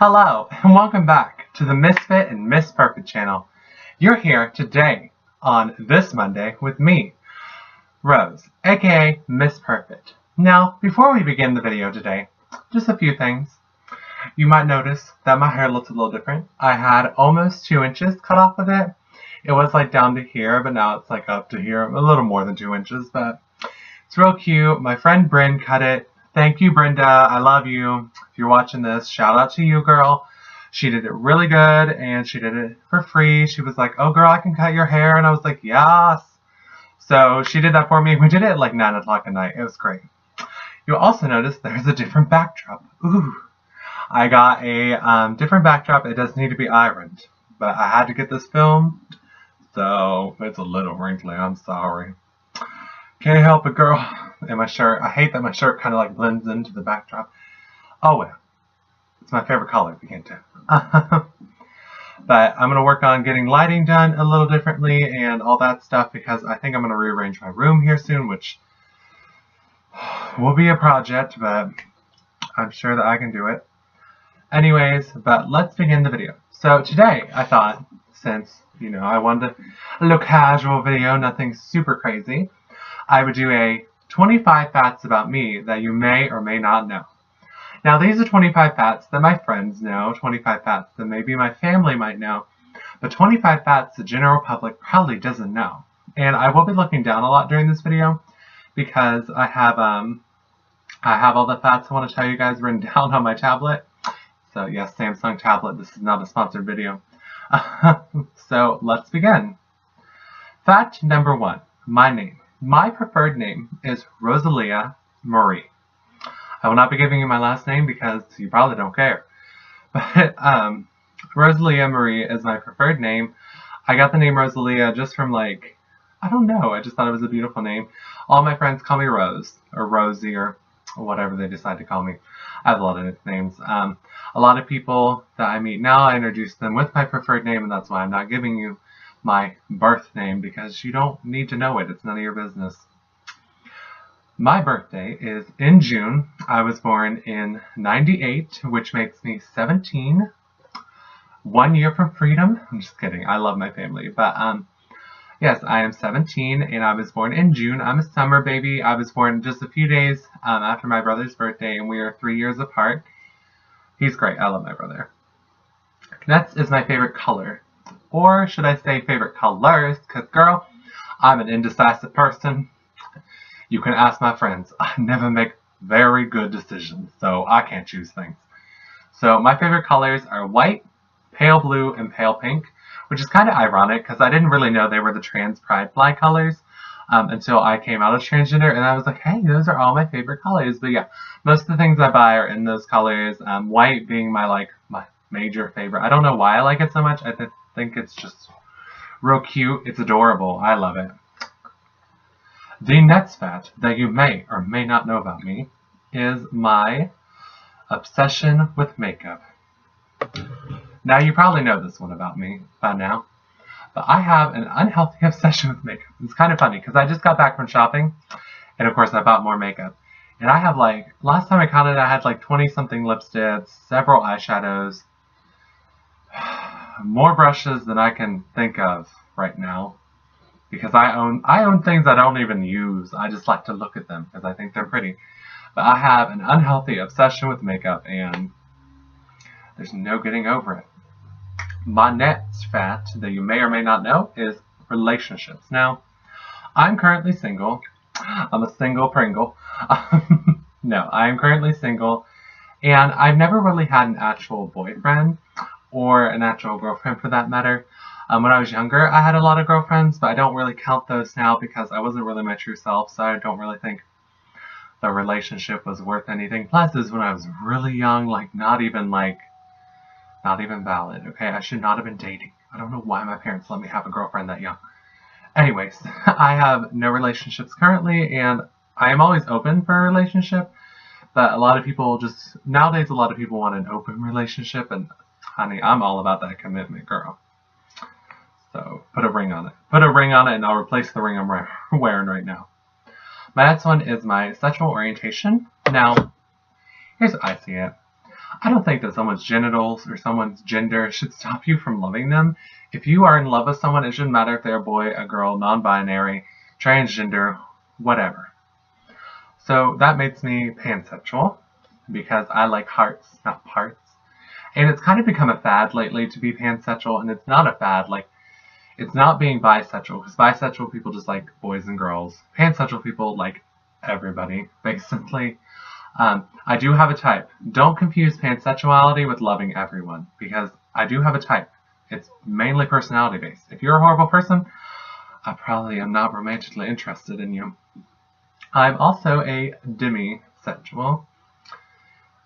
Hello, and welcome back to the Misfit and Miss Perfect channel. You're here today on this Monday with me, Rose, aka Miss Perfect. Now, before we begin the video today, just a few things. You might notice that my hair looks a little different. I had almost 2 inches cut off of it. It was like down to here, but now it's like up to here, a little more than 2 inches, but it's real cute. My friend Bryn cut it. Thank you, Brenda. I love you. If you're watching this, shout out to you, girl. She did it really good, and she did it for free. She was like, oh, girl, I can cut your hair. And I was like, yes. So she did that for me. We did it at like 9 o'clock at night. It was great. You'll also notice there's a different backdrop. Ooh. I got a different backdrop. It does need to be ironed, but I had to get this filmed, so it's a little wrinkly. I'm sorry. Can't help it, girl. And my shirt, I hate that my shirt kind of like blends into the backdrop. Oh well, it's my favorite color if you can't tell. But I'm going to work on getting lighting done a little differently and all that stuff because I think I'm going to rearrange my room here soon, which will be a project, but I'm sure that I can do it. Anyways, but let's begin the video. So today I thought, since, I wanted a little casual video, nothing super crazy, I would do a 25 facts about me that you may or may not know. Now, these are 25 facts that my friends know, 25 facts that maybe my family might know, but 25 facts the general public probably doesn't know. And I will be looking down a lot during this video because I have all the facts I want to tell you guys written down on my tablet. So yes, Samsung tablet, this is not a sponsored video. So let's begin. Fact number 1, my name. My preferred name is Rosalia Marie. I will not be giving you my last name because you probably don't care. But Rosalia Marie is my preferred name. I got the name Rosalia just from I don't know. I just thought it was a beautiful name. All my friends call me Rose or Rosie or whatever they decide to call me. I have a lot of nicknames. A lot of people that I meet now, I introduce them with my preferred name, and that's why I'm not giving you my birth name because you don't need to know it. It's none of your business. My birthday is in June. I was born in '98, which makes me 17. 1 year from freedom. I'm just kidding. I love my family. But yes, I am 17 and I was born in June. I'm a summer baby. I was born just a few days after my brother's birthday, and we are 3 years apart. He's great. I love my brother. Next is my favorite color. Or should I say favorite colors? Because, girl, I'm an indecisive person. You can ask my friends. I never make very good decisions, so I can't choose things. So my favorite colors are white, pale blue, and pale pink, which is kind of ironic because I didn't really know they were the trans pride flag colors until I came out as transgender, and I was like, hey, those are all my favorite colors. But yeah, most of the things I buy are in those colors, white being my major favorite. I don't know why I like it so much. I think it's just real cute. It's adorable. I love it. The next fact that you may or may not know about me is my obsession with makeup. Now, you probably know this one about me by now, but I have an unhealthy obsession with makeup. It's kind of funny because I just got back from shopping, and of course I bought more makeup. And I have last time I counted, I had 20-something lipsticks, several eyeshadows, more brushes than I can think of right now. Because I own things I don't even use. I just like to look at them because I think they're pretty. But I have an unhealthy obsession with makeup, and there's no getting over it. My next fact that you may or may not know is relationships. Now, I'm currently single. I'm a single Pringle. No, I am currently single, and I've never really had an actual boyfriend or an actual girlfriend for that matter. When I was younger, I had a lot of girlfriends, but I don't really count those now because I wasn't really my true self, so I don't really think the relationship was worth anything. Plus, this is when I was really young, not even valid, okay? I should not have been dating. I don't know why my parents let me have a girlfriend that young. Anyways, I have no relationships currently, and I am always open for a relationship, but nowadays a lot of people want an open relationship, and honey, I'm all about that commitment, girl. So put a ring on it. Put a ring on it, and I'll replace the ring I'm wearing right now. My next one is my sexual orientation. Now, here's how I see it. I don't think that someone's genitals or someone's gender should stop you from loving them. If you are in love with someone, it shouldn't matter if they're a boy, a girl, non-binary, transgender, whatever. So that makes me pansexual because I like hearts, not parts. And it's kind of become a fad lately to be pansexual, and it's not a fad. Like, it's not being bisexual, because bisexual people just like boys and girls. Pansexual people like everybody, basically. I do have a type. Don't confuse pansexuality with loving everyone, because I do have a type. It's mainly personality based. If you're a horrible person, I probably am not romantically interested in you. I'm also a demisexual,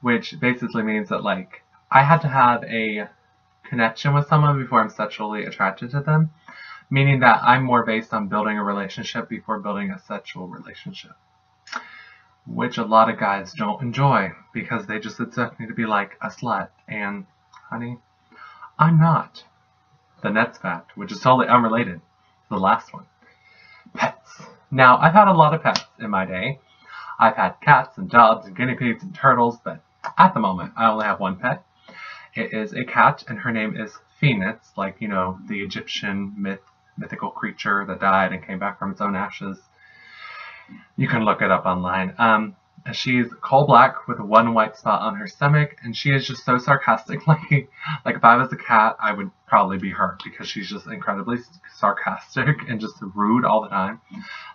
which basically means that, like, I had to have a connection with someone before I'm sexually attracted to them, meaning that I'm more based on building a relationship before building a sexual relationship, which a lot of guys don't enjoy because they just expect me to be like a slut, and honey, I'm not. The next fact, which is totally unrelated to the last one. Pets. Now, I've had a lot of pets in my day. I've had cats and dogs and guinea pigs and turtles, but at the moment, I only have one pet. It is a cat, and her name is Phoenix, like, you know, the Egyptian mythical creature that died and came back from its own ashes. You can look it up online. She's coal black with one white spot on her stomach, and she is just so sarcastic. Like if I was a cat, I would probably be her, because she's just incredibly sarcastic and just rude all the time.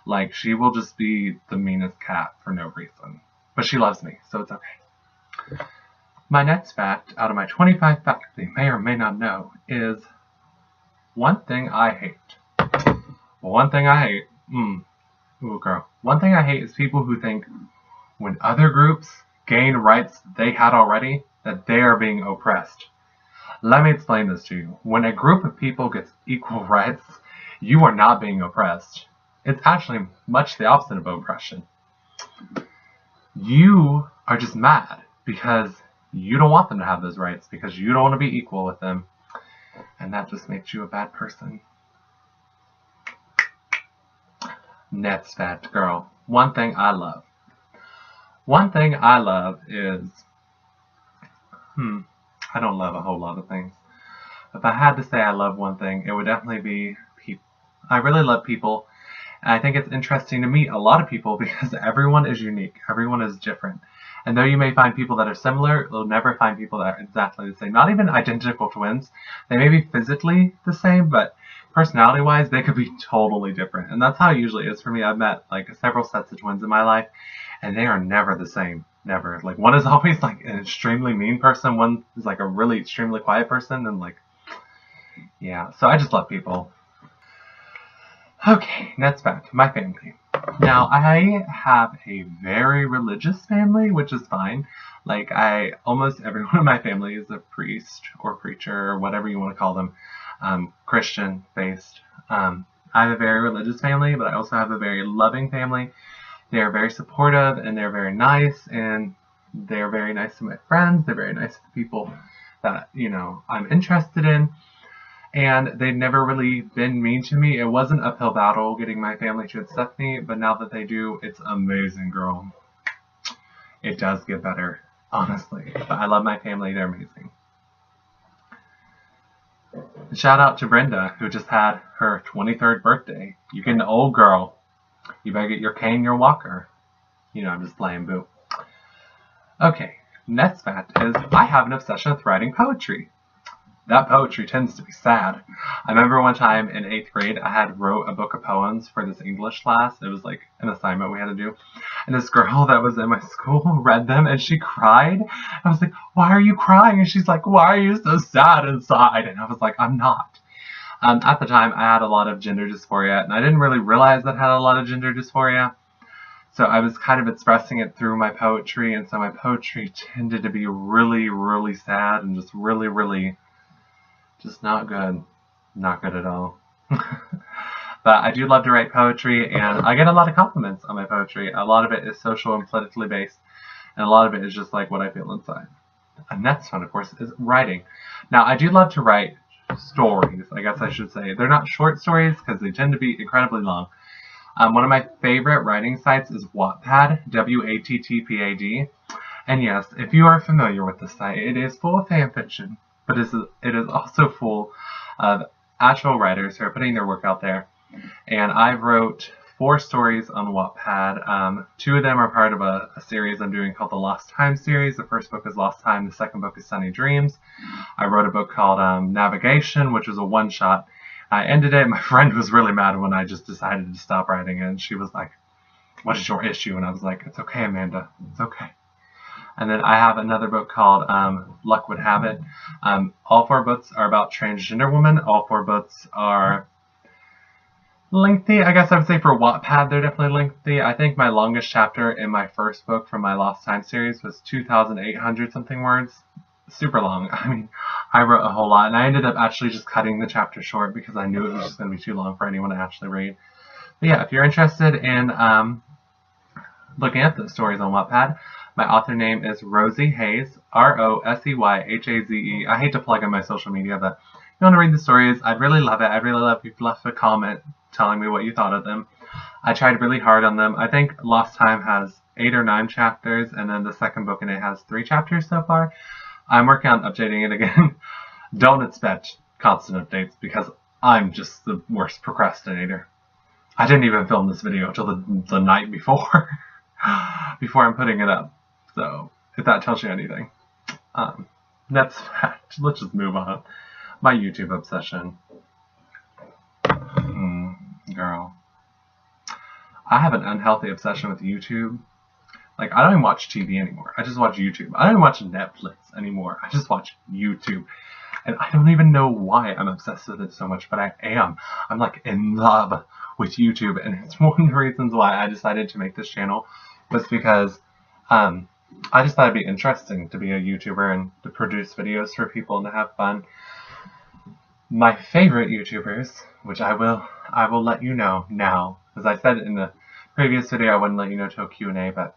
Like, she will just be the meanest cat for no reason. But she loves me, so it's okay. My next fact, out of my 25 facts that you may or may not know, is one thing I hate. One thing I hate. Ooh, girl. One thing I hate is people who think when other groups gain rights they had already, that they are being oppressed. Let me explain this to you. When a group of people gets equal rights, you are not being oppressed. It's actually much the opposite of oppression. You are just mad because you don't want them to have those rights, because you don't want to be equal with them. And that just makes you a bad person. Next fact, girl. One thing I love. One thing I love is, I don't love a whole lot of things. If I had to say I love one thing, it would definitely be people. I really love people. And I think it's interesting to meet a lot of people because everyone is unique. Everyone is different. And though you may find people that are similar, you'll never find people that are exactly the same. Not even identical twins. They may be physically the same, but personality-wise, they could be totally different. And that's how it usually is for me. I've met like several sets of twins in my life, and they are never the same. Never. Like, one is always like an extremely mean person. One is like a really extremely quiet person. And like, yeah. So I just love people. Okay, next fact. My family. Now, I have a very religious family, which is fine. Like, almost everyone in my family is a priest or preacher or whatever you want to call them, Christian-based. I have a very religious family, but I also have a very loving family. They're very supportive, and they're very nice, and they're very nice to my friends. They're very nice to the people that, you know, I'm interested in. And they've never really been mean to me. It was an uphill battle getting my family to accept me, but now that they do, it's amazing, girl. It does get better, honestly. But I love my family. They're amazing. Shout out to Brenda, who just had her 23rd birthday. You get an old girl. You better get your cane, your walker. You know, I'm just playing, boo. Okay, next fact is I have an obsession with writing poetry. That poetry tends to be sad. I remember one time in 8th grade, I had wrote a book of poems for this English class. It was like an assignment we had to do. And this girl that was in my school read them, and she cried. I was like, why are you crying? And she's like, why are you so sad inside? And I was like, I'm not. At the time, I had a lot of gender dysphoria, and I didn't really realize that I had a lot of gender dysphoria. So I was kind of expressing it through my poetry, and so my poetry tended to be really, really sad and just really, really just not good. Not good at all. But I do love to write poetry, and I get a lot of compliments on my poetry. A lot of it is social and politically based, and a lot of it is just like what I feel inside. And next one, of course, is writing. Now, I do love to write stories, I guess I should say. They're not short stories because they tend to be incredibly long. One of my favorite writing sites is Wattpad, Wattpad. And yes, if you are familiar with the site, it is full of fan fiction, but it is also full of actual writers who are putting their work out there. And I wrote 4 stories on Wattpad. 2 of them are part of a series I'm doing called the Lost Time series. The first book is Lost Time, the second book is Sunny Dreams. I wrote a book called Navigation, which was a one-shot. I ended it. My friend was really mad when I just decided to stop writing it. And she was like, "What is your issue?" And I was like, "It's okay, Amanda. It's okay." And then I have another book called Luck Would Have It. All 4 books are about transgender women. All 4 books are lengthy. I guess I would say for Wattpad, they're definitely lengthy. I think my longest chapter in my first book from my Lost Time series was 2,800 something words. Super long. I mean, I wrote a whole lot, and I ended up actually just cutting the chapter short because I knew it was just going to be too long for anyone to actually read. But yeah, if you're interested in looking at the stories on Wattpad, my author name is Rosie Hayes, Roseyhaze. I hate to plug in my social media, but if you want to read the stories, I'd really love it. I'd really love if you left a comment telling me what you thought of them. I tried really hard on them. I think Lost Time has 8 or 9 chapters, and then the second book in it has 3 chapters so far. I'm working on updating it again. Don't expect constant updates because I'm just the worst procrastinator. I didn't even film this video until the night before, before I'm putting it up. So if that tells you anything, that's fact. Let's just move on. My YouTube obsession. Girl. I have an unhealthy obsession with YouTube. Like, I don't even watch TV anymore. I just watch YouTube. I don't even watch Netflix anymore. I just watch YouTube. And I don't even know why I'm obsessed with it so much, but I am. I'm like in love with YouTube. And it's one of the reasons why I decided to make this channel was because I just thought it'd be interesting to be a YouTuber and to produce videos for people and to have fun. My favorite YouTubers, which I will let you know now, as I said in the previous video, I wouldn't let you know till Q&A, but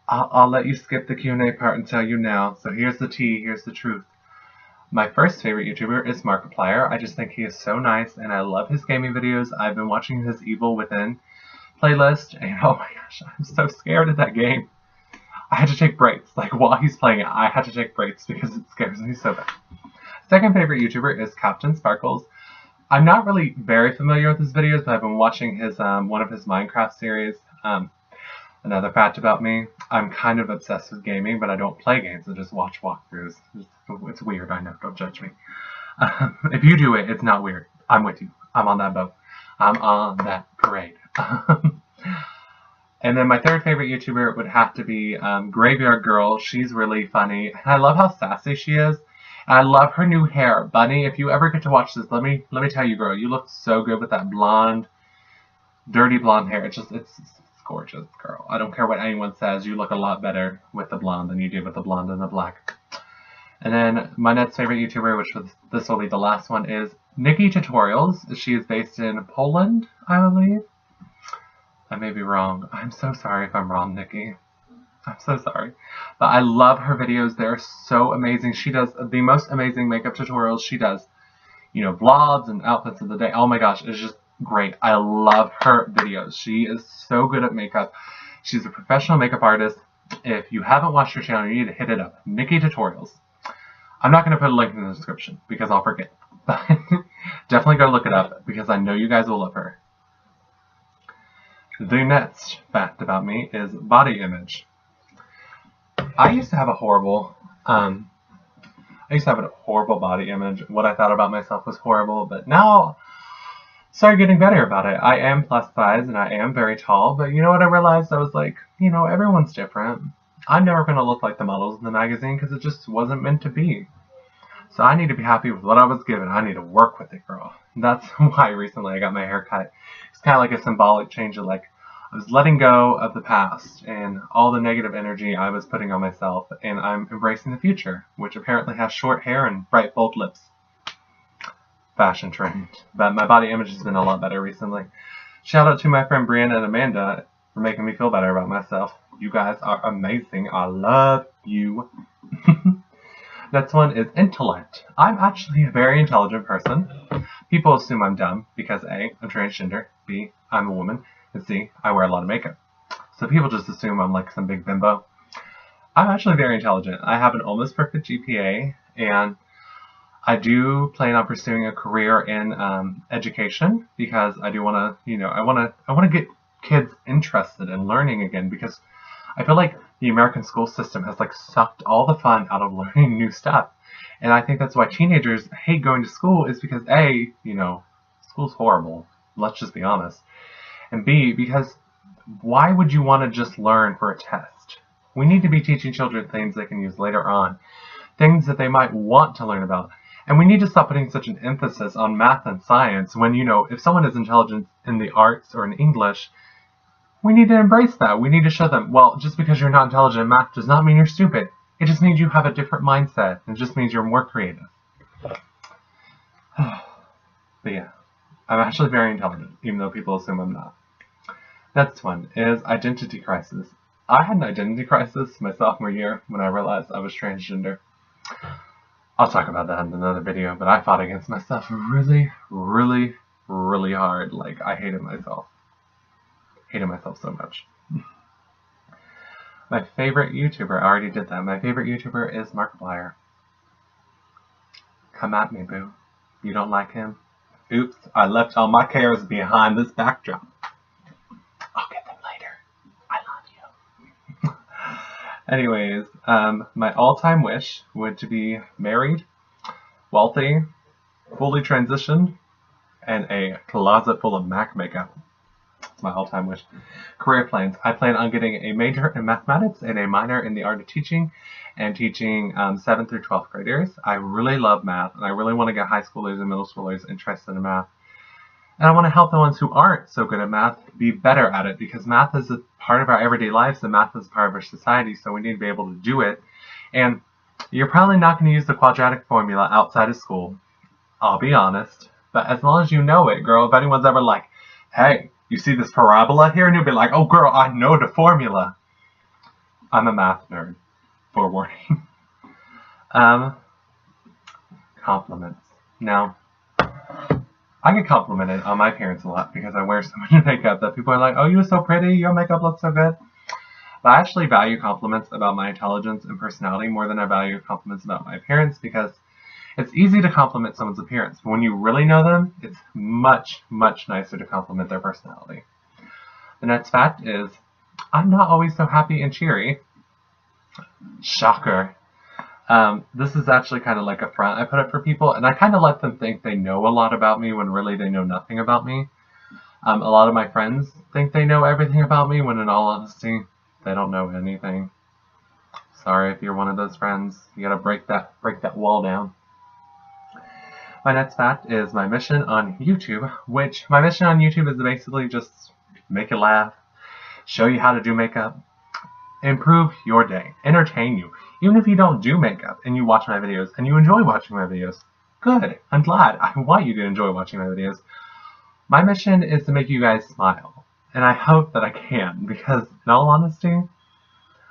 I'll let you skip the Q&A part and tell you now. So here's the tea, here's the truth. My first favorite YouTuber is Markiplier. I just think he is so nice, and I love his gaming videos. I've been watching his Evil Within playlist, and oh my gosh, I'm so scared of that game. I had to take breaks. Like, while he's playing it, I had to take breaks because it scares me so bad. Second favorite YouTuber is Captain Sparkles. I'm not really very familiar with his videos, but I've been watching his one of his Minecraft series. Another fact about me, I'm kind of obsessed with gaming, but I don't play games. I just watch walkthroughs. It's weird, I know. Don't judge me. If you do it, it's not weird. I'm with you. I'm on that boat. I'm on that parade. And then my third favorite YouTuber would have to be Graveyard Girl. She's really funny. And I love how sassy she is. And I love her new hair. Bunny, if you ever get to watch this, let me tell you, girl, you look so good with that blonde, dirty blonde hair. It's gorgeous, girl. I don't care what anyone says. You look a lot better with the blonde than you did with the blonde and the black. And then my next favorite YouTuber, this will be the last one, is Nikki Tutorials. She is based in Poland, I believe. I may be wrong. I'm so sorry if I'm wrong, Nikki. I'm so sorry. But I love her videos. They're so amazing. She does the most amazing makeup tutorials. She does, vlogs and outfits of the day. Oh my gosh, it's just great. I love her videos. She is so good at makeup. She's a professional makeup artist. If you haven't watched her channel, you need to hit it up. Nikki Tutorials. I'm not going to put a link in the description because I'll forget. But definitely go look it up because I know you guys will love her. The next fact about me is body image. I used to have a horrible body image. What I thought about myself was horrible, but now I started getting better about it. I am plus size and I am very tall, but you know what I realized? I was like, everyone's different. I'm never going to look like the models in the magazine because it just wasn't meant to be. So I need to be happy with what I was given. I need to work with it, girl. That's why recently I got my hair cut. It's kind of like a symbolic change of like, I was letting go of the past and all the negative energy I was putting on myself, and I'm embracing the future, which apparently has short hair and bright bold lips. Fashion trend. But my body image has been a lot better recently. Shout out to my friend Brianna and Amanda for making me feel better about myself. You guys are amazing. I love you. Next one is intellect. I'm actually a very intelligent person. People assume I'm dumb because A, I'm transgender, B, I'm a woman, and C, I wear a lot of makeup. So people just assume I'm like some big bimbo. I'm actually very intelligent. I have an almost perfect GPA, and I do plan on pursuing a career in education because I do want to, I want to get kids interested in learning again because I feel like the American school system has like sucked all the fun out of learning new stuff. And I think that's why teenagers hate going to school is because A, school's horrible. Let's just be honest. And B, because why would you want to just learn for a test? We need to be teaching children things they can use later on, things that they might want to learn about. And we need to stop putting such an emphasis on math and science when, if someone is intelligent in the arts or in English, we need to embrace that. We need to show them, well, just because you're not intelligent in math does not mean you're stupid. It just means you have a different mindset. It just means you're more creative. But yeah, I'm actually very intelligent, even though people assume I'm not. Next one is identity crisis. I had an identity crisis my sophomore year when I realized I was transgender. I'll talk about that in another video, but I fought against myself really, really, really hard. Like, I hated myself. Hated myself so much. My favorite YouTuber, I already did that. My favorite YouTuber is Markiplier. Come at me, boo. You don't like him? Oops, I left all my cares behind this backdrop. I'll get them later. I love you. Anyways, my all-time wish would to be married, wealthy, fully transitioned, and a closet full of MAC makeup. It's my all-time wish. Career plans. I plan on getting a major in mathematics and a minor in the art of teaching and teaching 7th through 12th graders. I really love math, and I really want to get high schoolers and middle schoolers interested in math. And I want to help the ones who aren't so good at math be better at it because math is a part of our everyday lives and math is a part of our society, so we need to be able to do it. And you're probably not going to use the quadratic formula outside of school. I'll be honest. But as long as you know it, girl, if anyone's ever like, hey, you see this parabola here? And you'll be like, oh, girl, I know the formula. I'm a math nerd. Forewarning. Compliments. Now, I get complimented on my appearance a lot because I wear so much makeup that people are like, oh, you're so pretty. Your makeup looks so good. But I actually value compliments about my intelligence and personality more than I value compliments about my appearance because it's easy to compliment someone's appearance, but when you really know them, it's much, much nicer to compliment their personality. The next fact is, I'm not always so happy and cheery. Shocker. This is actually kind of like a front I put up for people, and I kind of let them think they know a lot about me when really they know nothing about me. A lot of my friends think they know everything about me when in all honesty, they don't know anything. Sorry if you're one of those friends. You gotta break that wall down. My next fact is my mission on YouTube, which my mission on YouTube is basically just make you laugh, show you how to do makeup, improve your day, entertain you. Even if you don't do makeup and you watch my videos and you enjoy watching my videos, good. I'm glad. I want you to enjoy watching my videos. My mission is to make you guys smile, and I hope that I can because in all honesty,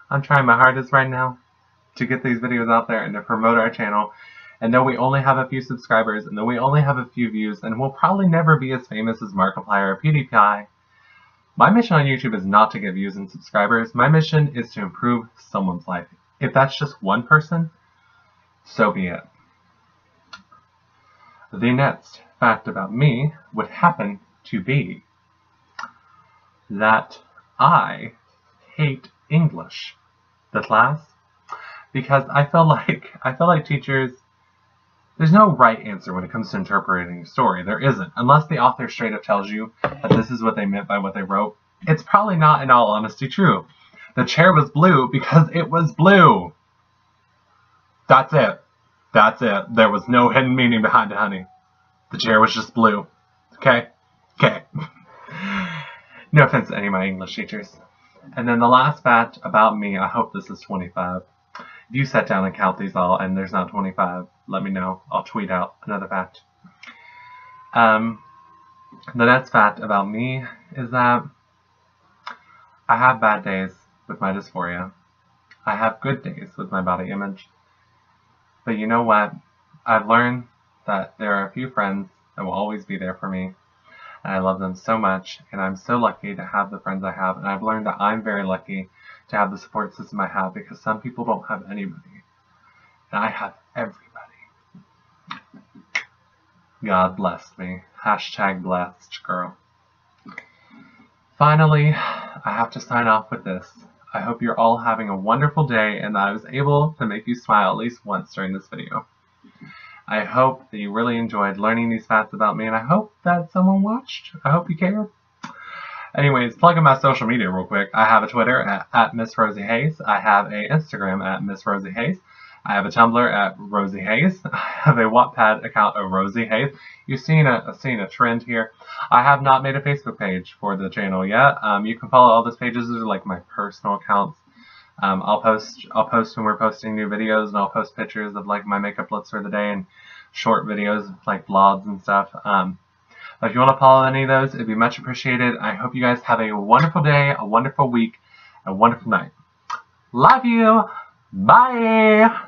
I'm trying my hardest right now to get these videos out there and to promote our channel. And though we only have a few subscribers, and though we only have a few views, and we'll probably never be as famous as Markiplier or PewDiePie, my mission on YouTube is not to get views and subscribers. My mission is to improve someone's life. If that's just one person, so be it. The next fact about me would happen to be that I hate English, the class, because I feel like teachers, there's no right answer when it comes to interpreting a story. There isn't. Unless the author straight up tells you that this is what they meant by what they wrote, it's probably not in all honesty true. The chair was blue because it was blue. That's it. That's it. There was no hidden meaning behind it, honey. The chair was just blue. Okay? Okay. No offense to any of my English teachers. And then the last fact about me, I hope this is 25. If you sat down and count these all and there's not 25, let me know. I'll tweet out another fact. The next fact about me is that I have bad days with my dysphoria. I have good days with my body image. But you know what? I've learned that there are a few friends that will always be there for me. And I love them so much. And I'm so lucky to have the friends I have. And I've learned that I'm very lucky to have the support system I have, because some people don't have anybody. And I have everybody. God blessed me. Hashtag blessed, girl. Finally, I have to sign off with this. I hope you're all having a wonderful day and that I was able to make you smile at least once during this video. I hope that you really enjoyed learning these facts about me, and I hope that someone watched. I hope you cared. Anyways, plug in my social media real quick. I have a Twitter at Miss Rosie Hayes. I have a Instagram at Miss Rosie Hayes. I have a Tumblr at Rosie Hayes. I have a Wattpad account of Rosie Hayes. You've seen a trend here. I have not made a Facebook page for the channel yet. You can follow all those pages. Those are like my personal accounts. I'll post when we're posting new videos, and I'll post pictures of like my makeup looks for the day and short videos like vlogs and stuff. But if you want to follow any of those, it'd be much appreciated. I hope you guys have a wonderful day, a wonderful week, a wonderful night. Love you. Bye.